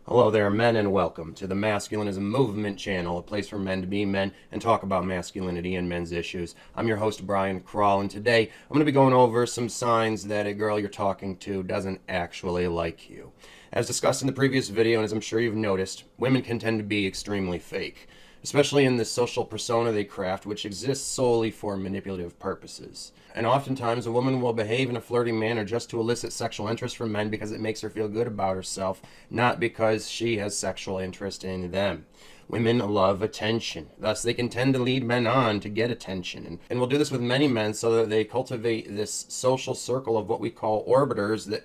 Hello there, men, and welcome to the Masculinism Movement channel, a place for men to be men and talk about masculinity and men's issues. I'm your host, Brian Krall, and today I'm going to be going over some signs that a girl you're talking to doesn't actually like you. As discussed in the previous video, and as I'm sure you've noticed, women can tend to be extremely fake, especially in the social persona they craft, which exists solely for manipulative purposes. And oftentimes, a woman will behave in a flirty manner just to elicit sexual interest from men because it makes her feel good about herself, not because she has sexual interest in them. Women love attention. Thus, they can tend to lead men on to get attention. And we'll do this with many men so that they cultivate this social circle of what we call orbiters that,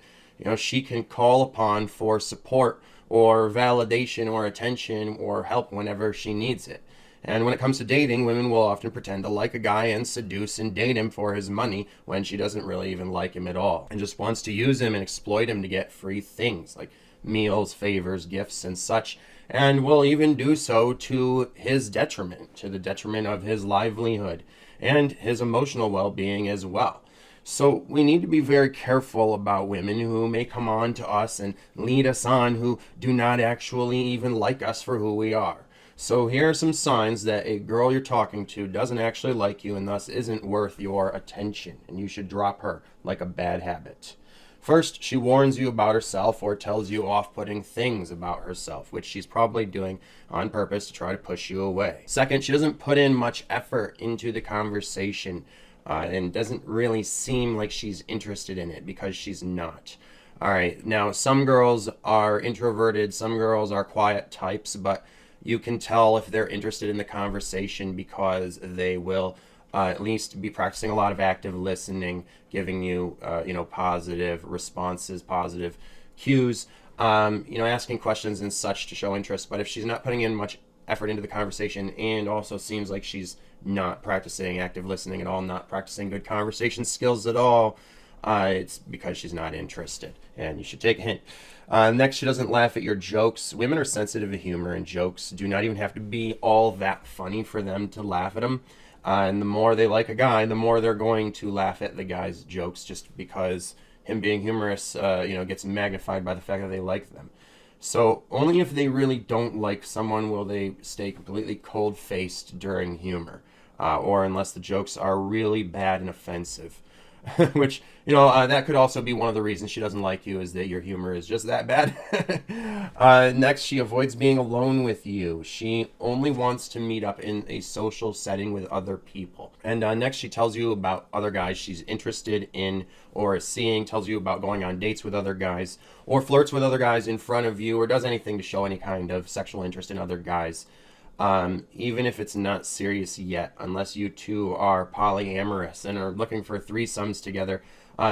she can call upon for support or validation or attention or help whenever she needs it. And when it comes to dating, women will often pretend to like a guy and seduce and date him for his money when she doesn't really even like him at all and just wants to use him and exploit him to get free things like meals, favors, gifts, and such, and will even do so to his detriment, to the detriment of his livelihood and his emotional well-being as well. So we need to be very careful about women who may come on to us and lead us on who do not actually even like us for who we are. So here are some signs that a girl you're talking to doesn't actually like you and thus isn't worth your attention, and you should drop her like a bad habit. First, she warns you about herself or tells you off-putting things about herself, which she's probably doing on purpose to try to push you away. Second, she doesn't put in much effort into the conversation and doesn't really seem like she's interested in it because she's not. All right, now some girls are introverted, some girls are quiet types, but you can tell if they're interested in the conversation because they will at least be practicing a lot of active listening, giving you, positive responses, positive cues, asking questions and such to show interest. But if she's not putting in much effort into the conversation and also seems like she's not practicing active listening at all, not practicing good conversation skills at all, it's because she's not interested, and you should take a hint. Next, she doesn't laugh at your jokes. Women are sensitive to humor, and jokes do not even have to be all that funny for them to laugh at them. And the more they like a guy, the more they're going to laugh at the guy's jokes just because him being humorous, gets magnified by the fact that they like them. So only if they really don't like someone will they stay completely cold-faced during humor, or unless the jokes are really bad and offensive. Which, that could also be one of the reasons she doesn't like you, is that your humor is just that bad. Next, she avoids being alone with you. She only wants to meet up in a social setting with other people. And next, she tells you about other guys she's interested in or is seeing, tells you about going on dates with other guys, or flirts with other guys in front of you, or does anything to show any kind of sexual interest in other guys. Even if it's not serious yet, unless you two are polyamorous and are looking for threesomes together,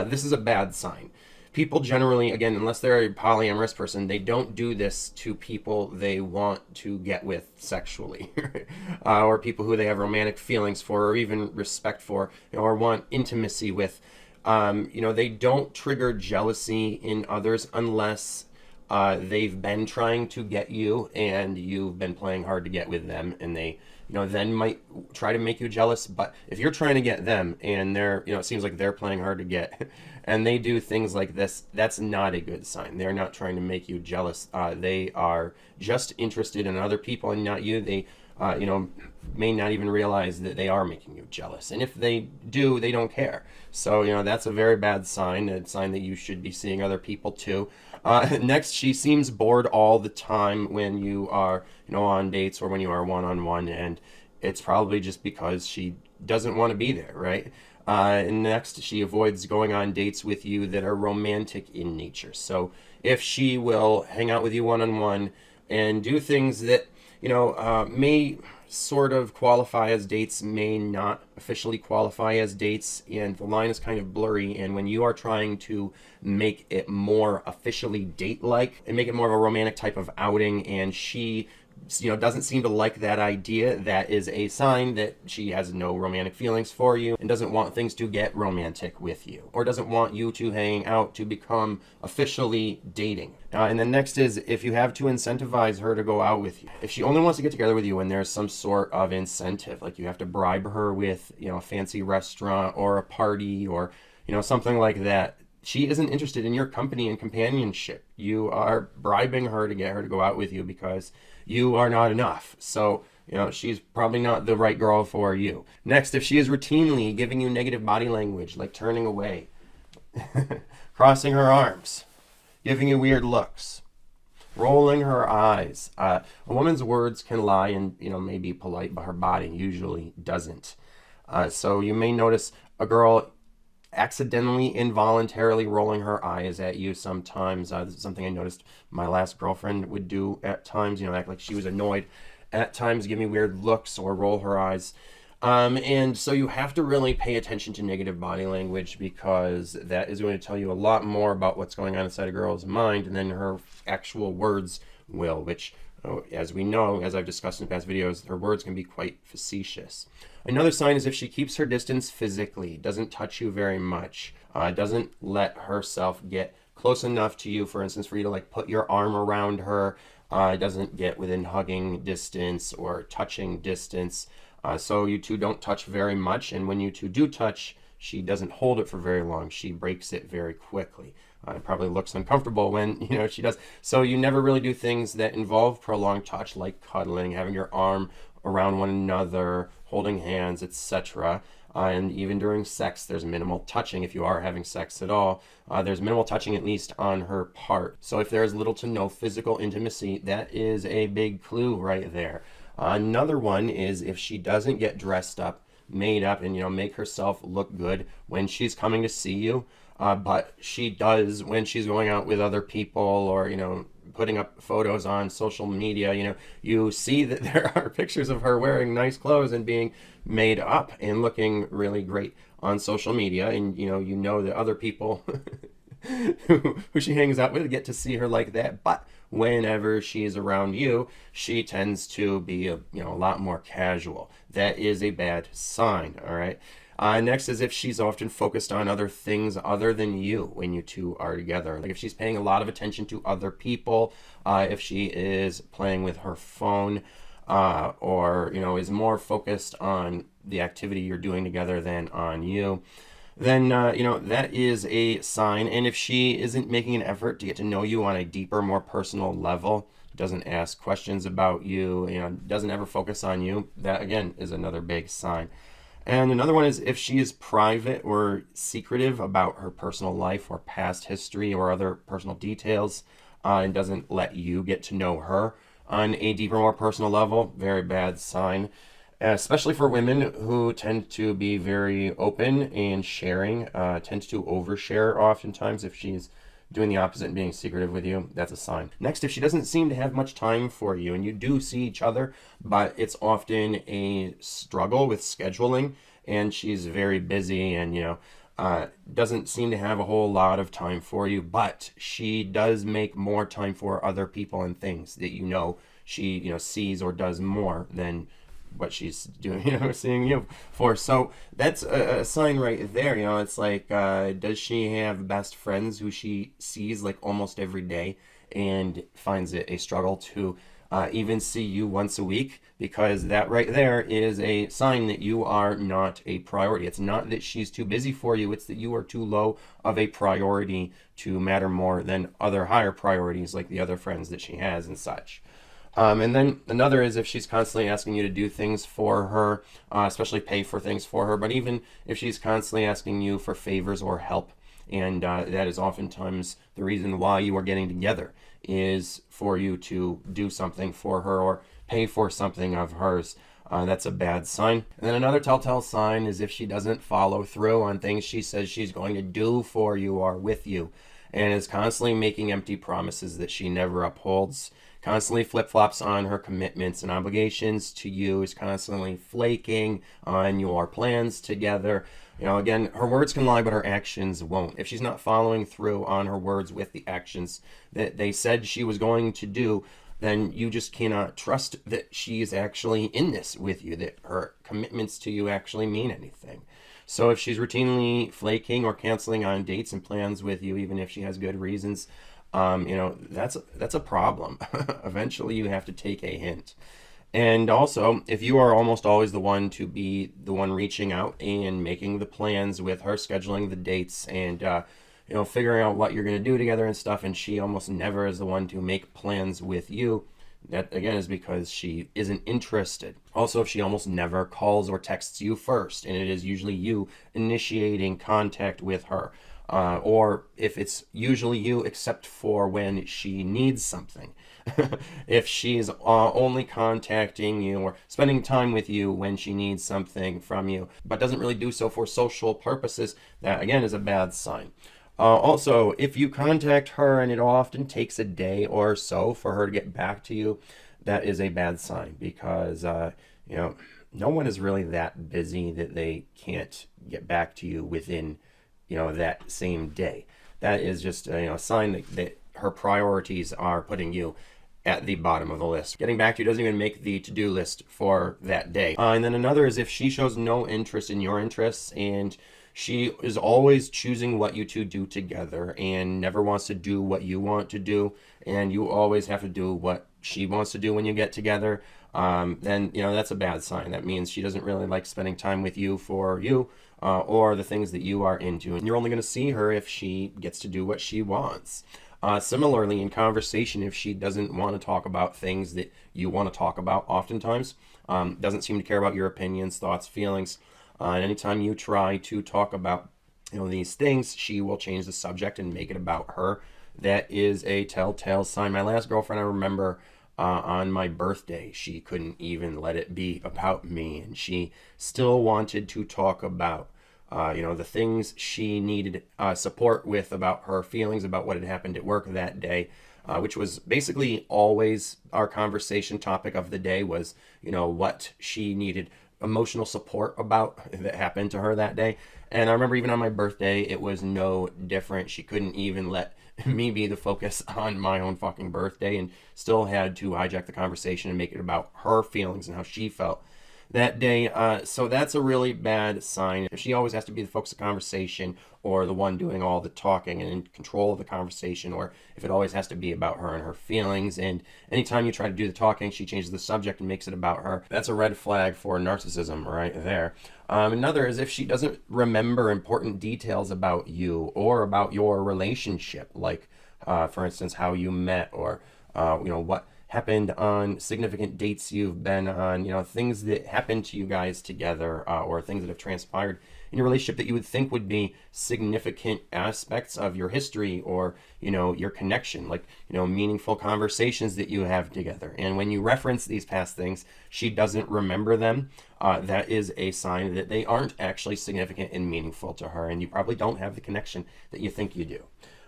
this is a bad sign. People generally, again, unless they're a polyamorous person, they don't do this to people they want to get with sexually, or people who they have romantic feelings for, or even respect for, or want intimacy with. They don't trigger jealousy in others unless they've been trying to get you and you've been playing hard to get with them, and they then might try to make you jealous. But if you're trying to get them and they're it seems like they're playing hard to get and they do things like this, that's not a good sign. They're not trying to make you jealous. They are just interested in other people and not you. They may not even realize that they are making you jealous, and if they do, they don't care. So that's a very bad sign, a sign that you should be seeing other people too. Next, she seems bored all the time when you are on dates or when you are one-on-one, and it's probably just because she doesn't want to be there, right? And next, she avoids going on dates with you that are romantic in nature. So if she will hang out with you one-on-one and do things that may sort of qualify as dates, may not officially qualify as dates, and the line is kind of blurry. And when you are trying to make it more officially date-like and make it more of a romantic type of outing, and she doesn't seem to like that idea, that is a sign that she has no romantic feelings for you and doesn't want things to get romantic with you, or doesn't want you to hang out to become officially dating. And then next is if you have to incentivize her to go out with you. If she only wants to get together with you when there's some sort of incentive, like you have to bribe her with a fancy restaurant or a party or something like that, she isn't interested in your company and companionship. You are bribing her to get her to go out with you because you are not enough. So, she's probably not the right girl for you. Next, if she is routinely giving you negative body language, like turning away, crossing her arms, giving you weird looks, rolling her eyes. A woman's words can lie and, may be polite, but her body usually doesn't. So you may notice a girl accidentally, involuntarily rolling her eyes at you sometimes. This is something I noticed my last girlfriend would do at times, act like she was annoyed. At times give me weird looks or roll her eyes. And so you have to really pay attention to negative body language, because that is going to tell you a lot more about what's going on inside a girl's mind than her actual words will, which, as we know, as I've discussed in past videos, her words can be quite facetious. Another sign is if she keeps her distance physically, doesn't touch you very much, doesn't let herself get close enough to you, for instance, for you to like put your arm around her, doesn't get within hugging distance or touching distance. So you two don't touch very much, and when you two do touch, she doesn't hold it for very long. She breaks it very quickly. It probably looks uncomfortable when, she does. So you never really do things that involve prolonged touch, like cuddling, having your arm around one another, holding hands, etc. And even during sex, there's minimal touching. If you are having sex at all, there's minimal touching, at least on her part. So if there is little to no physical intimacy, that is a big clue right there. Another one is if she doesn't get dressed up, made up, and make herself look good when she's coming to see you, but she does when she's going out with other people, or putting up photos on social media. You see that there are pictures of her wearing nice clothes and being made up and looking really great on social media, and you know that other people who she hangs out with get to see her like that. But whenever she's around you, she tends to be a lot more casual. That is a bad sign. All right. Next is if she's often focused on other things other than you when you two are together. Like if she's paying a lot of attention to other people, if she is playing with her phone, or is more focused on the activity you're doing together than on you, then that is a sign. And if she isn't making an effort to get to know you on a deeper, more personal level, doesn't ask questions about you, doesn't ever focus on you, that again is another big sign. And another one is if she is private or secretive about her personal life or past history or other personal details, and doesn't let you get to know her on a deeper, more personal level, very bad sign. Especially for women who tend to be very open and sharing, tend to overshare oftentimes. If she's doing the opposite and being secretive with you, that's a sign. Next, if she doesn't seem to have much time for you, and you do see each other, but it's often a struggle with scheduling, and she's very busy and, doesn't seem to have a whole lot of time for you, but she does make more time for other people and things that she, sees or does more than what she's doing, seeing you for. So that's a sign right there. It's like, does she have best friends who she sees like almost every day and finds it a struggle to even see you once a week? Because that right there is a sign that you are not a priority. It's not that she's too busy for you, it's that you are too low of a priority to matter more than other higher priorities like the other friends that she has and such. And then another is if she's constantly asking you to do things for her, especially pay for things for her, but even if she's constantly asking you for favors or help, and that is oftentimes the reason why you are getting together, is for you to do something for her or pay for something of hers. That's a bad sign. And then another telltale sign is if she doesn't follow through on things she says she's going to do for you or with you, and is constantly making empty promises that she never upholds, constantly flip-flops on her commitments and obligations to you, is constantly flaking on your plans together. Again, her words can lie, but her actions won't. If she's not following through on her words with the actions that they said she was going to do, then you just cannot trust that she is actually in this with you, that her commitments to you actually mean anything. So if she's routinely flaking or canceling on dates and plans with you, even if she has good reasons, that's a problem. Eventually you have to take a hint. And also, if you are almost always the one to be the one reaching out and making the plans with her, scheduling the dates, and figuring out what you're going to do together and stuff, and she almost never is the one to make plans with you, that again is because she isn't interested. Also, if she almost never calls or texts you first, and it is usually you initiating contact with her, or if it's usually you except for when she needs something. If she's only contacting you or spending time with you when she needs something from you, but doesn't really do so for social purposes, that again is a bad sign. Also, if you contact her and it often takes a day or so for her to get back to you, that is a bad sign, because no one is really that busy that they can't get back to you within that same day. That is just a sign that her priorities are putting you at the bottom of the list. Getting back to you doesn't even make the to-do list for that day. And then another is if she shows no interest in your interests, and she is always choosing what you two do together and never wants to do what you want to do, and you always have to do what she wants to do when you get together, then that's a bad sign. That means she doesn't really like spending time with you for you, or the things that you are into, and you're only going to see her if she gets to do what she wants. Similarly, in conversation, if she doesn't want to talk about things that you want to talk about, oftentimes doesn't seem to care about your opinions, thoughts, feelings, and anytime you try to talk about these things, she will change the subject and make it about her. That is a telltale sign. My last girlfriend, I remember, on my birthday, she couldn't even let it be about me, and she still wanted to talk about the things she needed support with about her feelings about what had happened at work that day, which was basically always our conversation topic of the day, was what she needed emotional support about that happened to her that day. And I remember even on my birthday, it was no different. She couldn't even let me be the focus on my own fucking birthday, and still had to hijack the conversation and make it about her feelings and how she felt that day. So that's a really bad sign. If she always has to be the focus of conversation, or the one doing all the talking and in control of the conversation, or if it always has to be about her and her feelings, and anytime you try to do the talking, she changes the subject and makes it about her, that's a red flag for narcissism right there. Another is if she doesn't remember important details about you or about your relationship, like for instance, how you met, or what happened on significant dates you've been on, things that happened to you guys together, or things that have transpired in your relationship that you would think would be significant aspects of your history, or your connection, like meaningful conversations that you have together. And when you reference these past things, she doesn't remember them. That is a sign that they aren't actually significant and meaningful to her, and you probably don't have the connection that you think you do.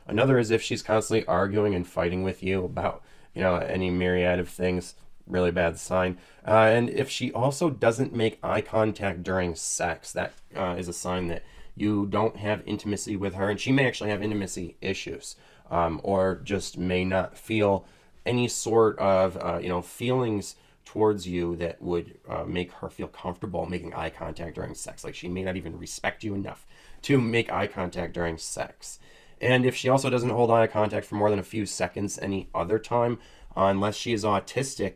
Another is if she's constantly arguing and fighting with you about any myriad of things. Really bad sign. And if she also doesn't make eye contact during sex, that is a sign that you don't have intimacy with her, and she may actually have intimacy issues, or just may not feel any sort of feelings towards you that would make her feel comfortable making eye contact during sex. Like, she may not even respect you enough to make eye contact during sex. And if she also doesn't hold eye contact for more than a few seconds any other time, unless she is autistic,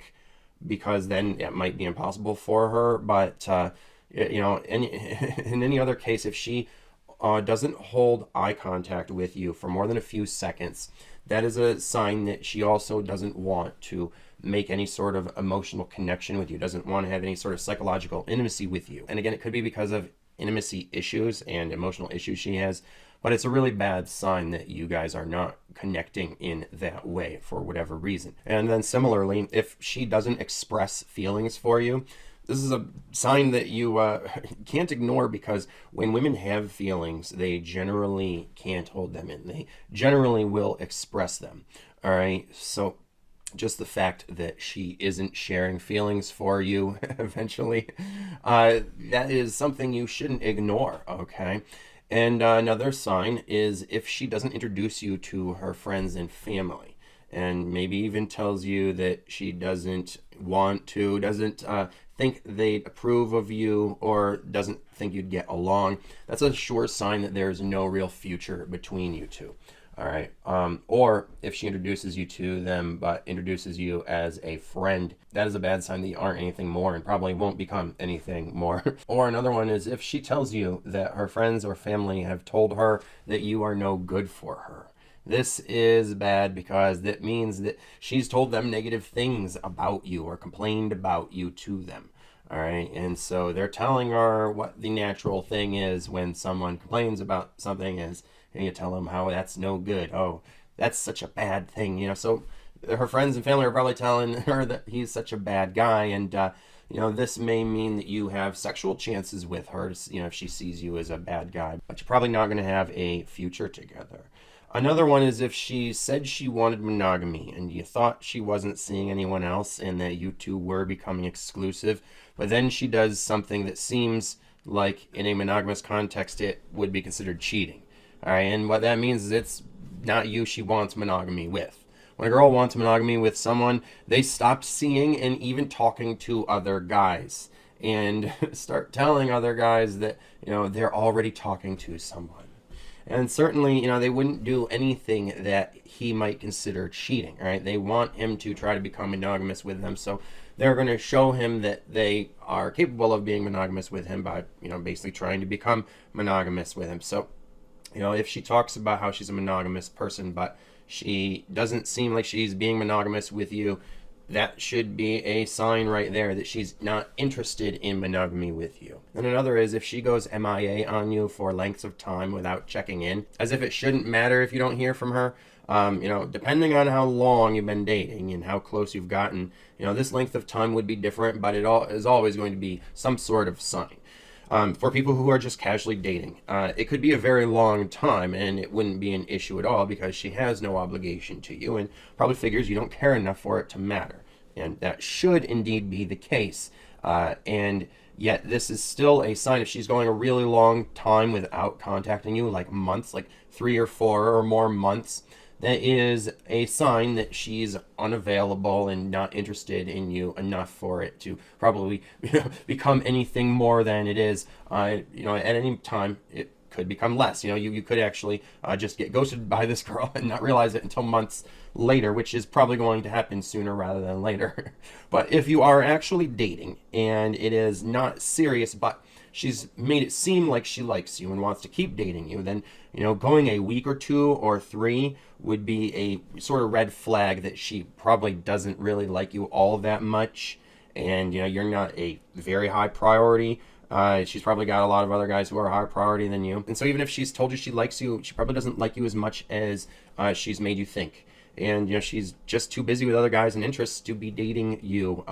because then it might be impossible for her. But in any other case, if she doesn't hold eye contact with you for more than a few seconds, that is a sign that she also doesn't want to make any sort of emotional connection with you, doesn't want to have any sort of psychological intimacy with you. And again, it could be because of intimacy issues and emotional issues she has, but it's a really bad sign that you guys are not connecting in that way for whatever reason. And then similarly, if she doesn't express feelings for you, this is a sign that you can't ignore, because when women have feelings, they generally can't hold them in. They generally will express them. All right. So just the fact that she isn't sharing feelings for you eventually, that is something you shouldn't ignore. Okay. And another sign is if she doesn't introduce you to her friends and family, and maybe even tells you that she doesn't want to, doesn't think they'd approve of you, or doesn't think you'd get along. That's a sure sign that there's no real future between you two. All right. Or if she introduces you to them, but introduces you as a friend, that is a bad sign that you aren't anything more and probably won't become anything more. Or another one is if she tells you that her friends or family have told her that you are no good for her. This is bad because that means that she's told them negative things about you or complained about you to them. All right. And so they're telling her what the natural thing is when someone complains about something is, and you tell them how that's no good. Oh, that's such a bad thing. So her friends and family are probably telling her that he's such a bad guy. And, this may mean that you have sexual chances with her, if she sees you as a bad guy, but you're probably not going to have a future together. Another one is if she said she wanted monogamy and you thought she wasn't seeing anyone else and that you two were becoming exclusive, but then she does something that seems like in a monogamous context it would be considered cheating. All right, and what that means is it's not you she wants monogamy with. When a girl wants monogamy with someone, they stop seeing and even talking to other guys and start telling other guys that, they're already talking to someone. And certainly, they wouldn't do anything that he might consider cheating, right? They want him to try to become monogamous with them. So they're going to show him that they are capable of being monogamous with him by, basically trying to become monogamous with him. So, if she talks about how she's a monogamous person, but she doesn't seem like she's being monogamous with you, that should be a sign right there that she's not interested in monogamy with you. And another is if she goes MIA on you for lengths of time without checking in, as if it shouldn't matter if you don't hear from her. Depending on how long you've been dating and how close you've gotten, this length of time would be different, but it is always going to be some sort of sign. For people who are just casually dating, it could be a very long time and it wouldn't be an issue at all because she has no obligation to you and probably figures you don't care enough for it to matter. And that should indeed be the case. And yet this is still a sign if she's going a really long time without contacting you, like months, like 3 or 4 or more months, that is a sign that she's unavailable and not interested in you enough for it to probably become anything more than it is. At any time it could become less. You could actually just get ghosted by this girl and not realize it until months later, which is probably going to happen sooner rather than later. But if you are actually dating and it is not serious, but she's made it seem like she likes you and wants to keep dating you, then, going a week or 2 or 3 would be a sort of red flag that she probably doesn't really like you all that much. And, you're not a very high priority. She's probably got a lot of other guys who are higher priority than you. And so even if she's told you she likes you, she probably doesn't like you as much as she's made you think. And, she's just too busy with other guys and interests to be dating you,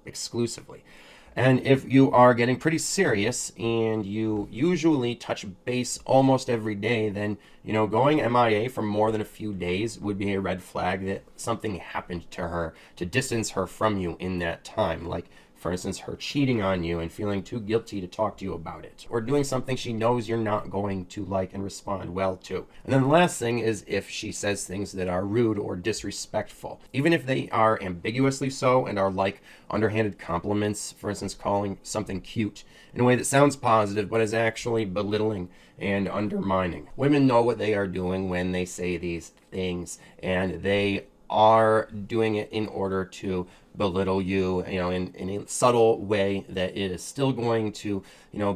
exclusively. And if you are getting pretty serious and you usually touch base almost every day, then, going MIA for more than a few days would be a red flag that something happened to her to distance her from you in that time. Like, for instance, her cheating on you and feeling too guilty to talk to you about it, or doing something she knows you're not going to like and respond well to. And then the last thing is if she says things that are rude or disrespectful, even if they are ambiguously so and are like underhanded compliments, for instance, calling something cute in a way that sounds positive but is actually belittling and undermining. Women know what they are doing when they say these things, and they are doing it in order to belittle you, in a subtle way that it is still going to,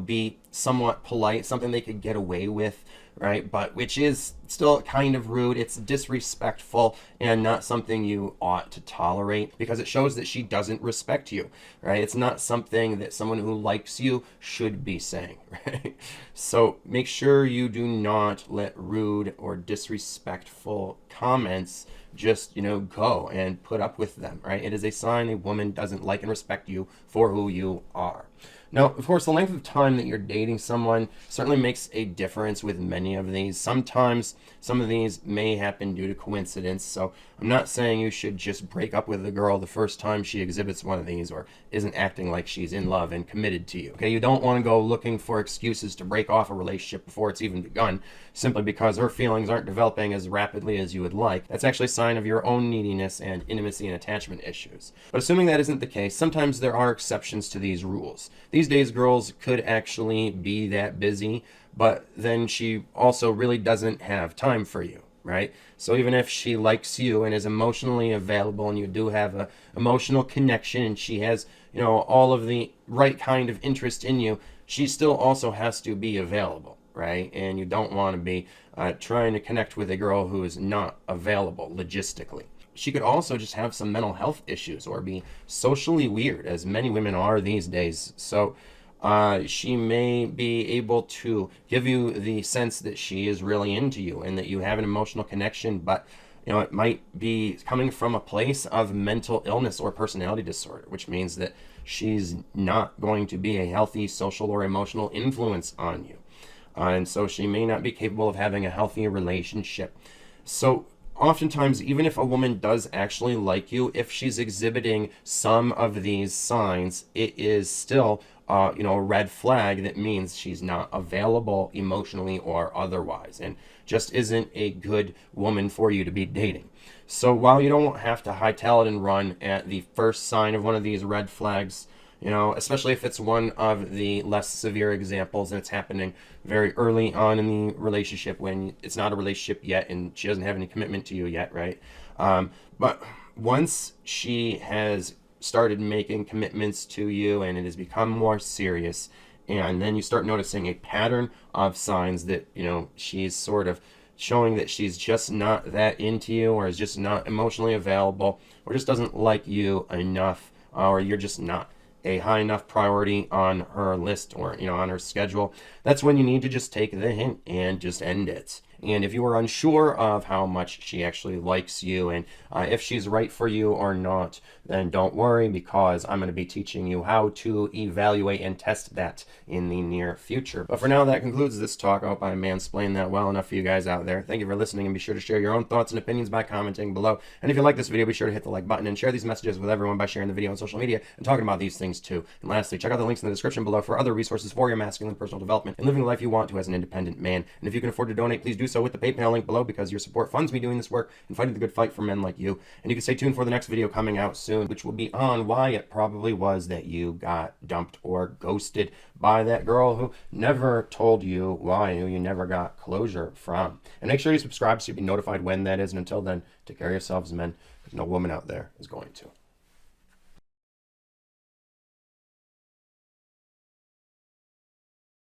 be somewhat polite, something they could get away with, right? But which is still kind of rude. It's disrespectful and not something you ought to tolerate because it shows that she doesn't respect you, right? It's not something that someone who likes you should be saying, right? So make sure you do not let rude or disrespectful comments just, go and put up with them, right? It is a sign a woman doesn't like and respect you for who you are. Now, of course, the length of time that you're dating someone certainly makes a difference with many of these. Sometimes some of these may happen due to coincidence, so I'm not saying you should just break up with a girl the first time she exhibits one of these or isn't acting like she's in love and committed to you. Okay, you don't want to go looking for excuses to break off a relationship before it's even begun, simply because her feelings aren't developing as rapidly as you would like. That's actually a sign of your own neediness and intimacy and attachment issues. But assuming that isn't the case, sometimes there are exceptions to these rules. These days, girls could actually be that busy, but then she also really doesn't have time for you, right? So even if she likes you and is emotionally available and you do have a emotional connection and she has, you know, all of the right kind of interest in you, she still also has to be available, right? And you don't want to be trying to connect with a girl who is not available logistically. She could also just have some mental health issues or be socially weird, as many women are these days. So she may be able to give you the sense that she is really into you and that you have an emotional connection, but you know, it might be coming from a place of mental illness or personality disorder, which means that she's not going to be a healthy social or emotional influence on you. And so she may not be capable of having a healthy relationship. So oftentimes, even if a woman does actually like you, if she's exhibiting some of these signs, it is still, you know, a red flag that means she's not available emotionally or otherwise, and just isn't a good woman for you to be dating. So while you don't have to hightail it and run at the first sign of one of these red flags, you know, especially if it's one of the less severe examples and it's happening very early on in the relationship when it's not a relationship yet and she doesn't have any commitment to you yet, right? But once she has started making commitments to you and it has become more serious, and then you start noticing a pattern of signs that, you know, she's sort of showing that she's just not that into you or is just not emotionally available or just doesn't like you enough, or you're just not a high enough priority on her list or, you know, on her schedule, that's when you need to just take the hint and just end it. And if you are unsure of how much she actually likes you and if she's right for you or not, then don't worry, because I'm going to be teaching you how to evaluate and test that in the near future. But for now, that concludes this talk. I hope I mansplained that well enough for you guys out there. Thank you for listening, and be sure to share your own thoughts and opinions by commenting below. And if you like this video, be sure to hit the like button and share these messages with everyone by sharing the video on social media and talking about these things too. And lastly, check out the links in the description below for other resources for your masculine personal development and living the life you want to as an independent man. And if you can afford to donate, please do so with the PayPal link below, because your support funds me doing this work and fighting the good fight for men like you. And you can stay tuned for the next video coming out soon, which will be on why it probably was that you got dumped or ghosted by that girl who never told you why, who you never got closure from. And make sure you subscribe so you'll be notified when that is. And until then, take care of yourselves, men, because no woman out there is going to.